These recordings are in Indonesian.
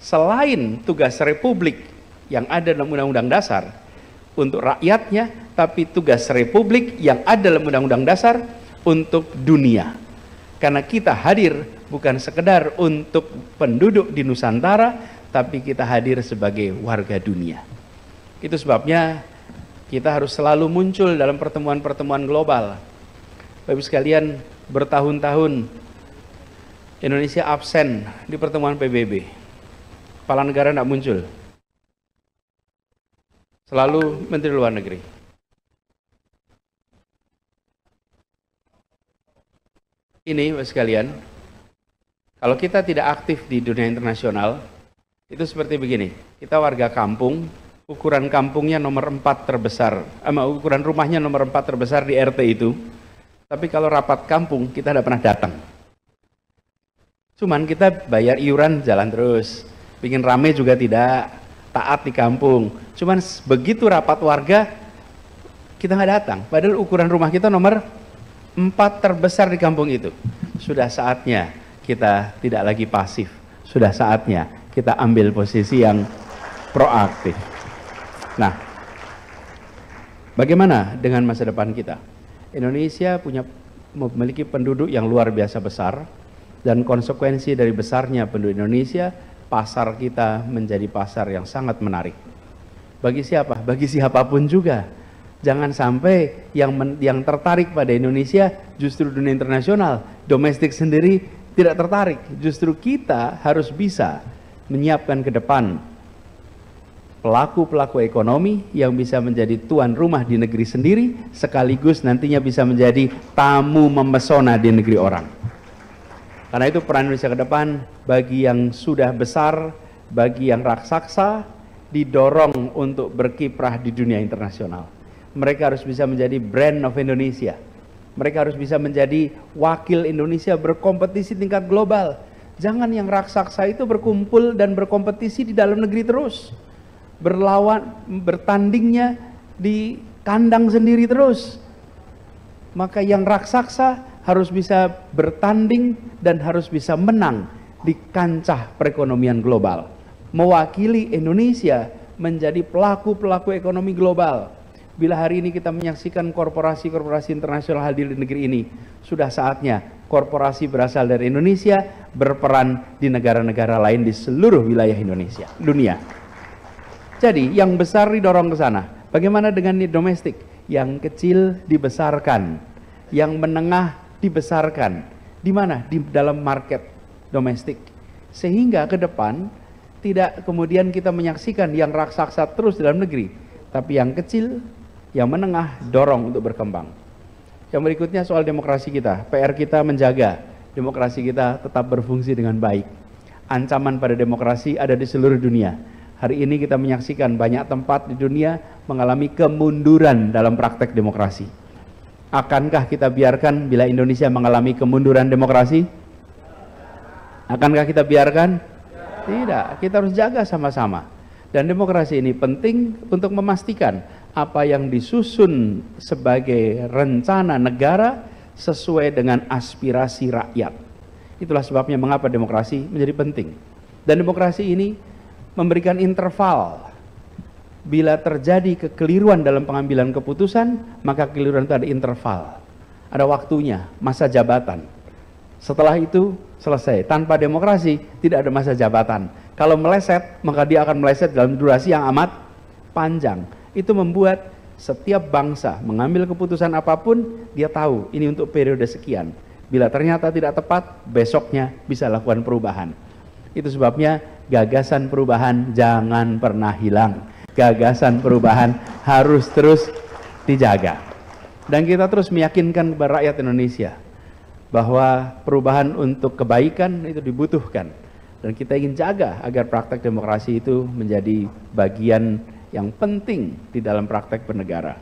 selain tugas republik yang ada dalam Undang-Undang Dasar untuk rakyatnya, tapi tugas republik yang ada dalam Undang-Undang Dasar untuk dunia. Karena kita hadir bukan sekedar untuk penduduk di Nusantara, tapi kita hadir sebagai warga dunia. Itu sebabnya kita harus selalu muncul dalam pertemuan-pertemuan global. Bapak Ibu sekalian, bertahun-tahun Indonesia absen di pertemuan PBB. Kepala negara tidak muncul. Selalu Menteri Luar Negeri. Ini Bapak sekalian, kalau kita tidak aktif di dunia internasional, itu seperti begini. Kita warga kampung, ukuran kampungnya nomor 4 terbesar, ukuran rumahnya nomor 4 terbesar di RT itu. Tapi kalau rapat kampung, kita tidak pernah datang. Cuman kita bayar iuran jalan terus, bikin rame juga tidak, taat di kampung. Cuman begitu rapat warga, kita nggak datang. Padahal ukuran rumah kita nomor 4 terbesar di kampung itu. Sudah saatnya kita tidak lagi pasif. Sudah saatnya kita ambil posisi yang proaktif. Nah, bagaimana dengan masa depan kita? Indonesia memiliki penduduk yang luar biasa besar, dan konsekuensi dari besarnya penduduk Indonesia, pasar kita menjadi pasar yang sangat menarik. Bagi siapa? Bagi siapapun juga. Jangan sampai yang tertarik pada Indonesia justru dunia internasional, domestik sendiri tidak tertarik. Justru kita harus bisa menyiapkan ke depan pelaku-pelaku ekonomi yang bisa menjadi tuan rumah di negeri sendiri, sekaligus nantinya bisa menjadi tamu memesona di negeri orang. Karena itu peran Indonesia ke depan bagi yang sudah besar, bagi yang raksasa, didorong untuk berkiprah di dunia internasional. Mereka harus bisa menjadi brand of Indonesia. Mereka harus bisa menjadi wakil Indonesia berkompetisi tingkat global. Jangan yang raksasa itu berkumpul dan berkompetisi di dalam negeri terus. Bertandingnya di kandang sendiri terus. Maka yang raksasa harus bisa bertanding dan harus bisa menang di kancah perekonomian global. Mewakili Indonesia menjadi pelaku-pelaku ekonomi global. Bila hari ini kita menyaksikan korporasi-korporasi internasional hadir di negeri ini, sudah saatnya korporasi berasal dari Indonesia berperan di negara-negara lain di seluruh wilayah Indonesia, dunia. Jadi yang besar didorong ke sana. Bagaimana dengan domestik? Yang kecil dibesarkan, yang menengah dibesarkan. Di mana? Di dalam market domestik. Sehingga ke depan tidak kemudian kita menyaksikan yang raksasa terus dalam negeri, tapi yang kecil, yang menengah dorong untuk berkembang. Yang berikutnya soal demokrasi kita. PR kita menjaga demokrasi kita tetap berfungsi dengan baik. Ancaman pada demokrasi ada di seluruh dunia. Hari ini kita menyaksikan banyak tempat di dunia mengalami kemunduran dalam praktek demokrasi. Akankah kita biarkan bila Indonesia mengalami kemunduran demokrasi? Akankah kita biarkan? Tidak, kita harus jaga sama-sama. Dan demokrasi ini penting untuk memastikan apa yang disusun sebagai rencana negara sesuai dengan aspirasi rakyat. Itulah sebabnya mengapa demokrasi menjadi penting. Dan demokrasi ini memberikan interval. Bila terjadi kekeliruan dalam pengambilan keputusan, maka kekeliruan itu ada interval. Ada waktunya, masa jabatan. Setelah itu selesai. Tanpa demokrasi tidak ada masa jabatan. Kalau meleset, maka dia akan meleset dalam durasi yang amat panjang. Itu membuat setiap bangsa mengambil keputusan apapun, dia tahu ini untuk periode sekian. Bila ternyata tidak tepat, besoknya bisa lakukan perubahan. Itu sebabnya gagasan perubahan jangan pernah hilang. Gagasan perubahan harus terus dijaga. Dan kita terus meyakinkan kepada rakyat Indonesia bahwa perubahan untuk kebaikan itu dibutuhkan. Dan kita ingin jaga agar praktek demokrasi itu menjadi bagian yang penting di dalam praktek bernegara.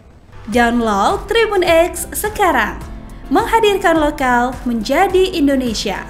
Download Tribun X sekarang, menghadirkan lokal menjadi Indonesia.